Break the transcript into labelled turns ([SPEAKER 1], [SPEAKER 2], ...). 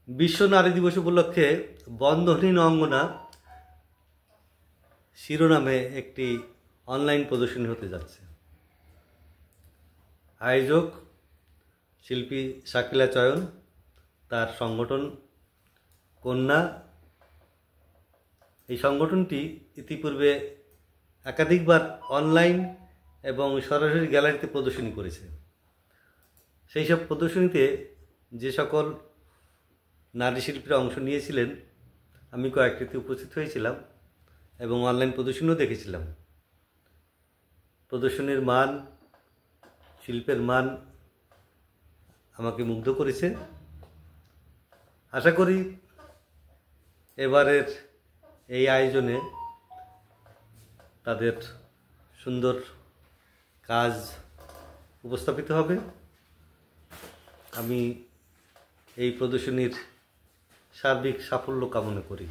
[SPEAKER 1] বিশ্ব নারী দিবস উপলক্ষে বন্ধহীন অঙ্গনা শিরোনামে একটি অনলাইন প্রদর্শনী হতে যাচ্ছে। আয়োজক শিল্পী শাকিলা চয়ন, তার সংগঠন কন্যা। এই সংগঠনটি ইতিপূর্বে একাধিকবার অনলাইন এবং সরাসরি গ্যালারিতে প্রদর্শনী করেছে। সেই সব প্রদর্শনীতে যে সকল নারী শিল্পীরা অংশ নিয়েছিলেন, আমি কয়েকটিতে উপস্থিত হয়েছিলাম এবং অনলাইন প্রদর্শনীও দেখেছিলাম। প্রদর্শনীর মান, শিল্পের মান আমাকে মুগ্ধ করেছে। আশা করি এবারের এই আয়োজনে তাদের সুন্দর কাজ উপস্থাপিত হবে। আমি এই প্রদর্শনীর সার্বিক সাফল্য কামনা করি।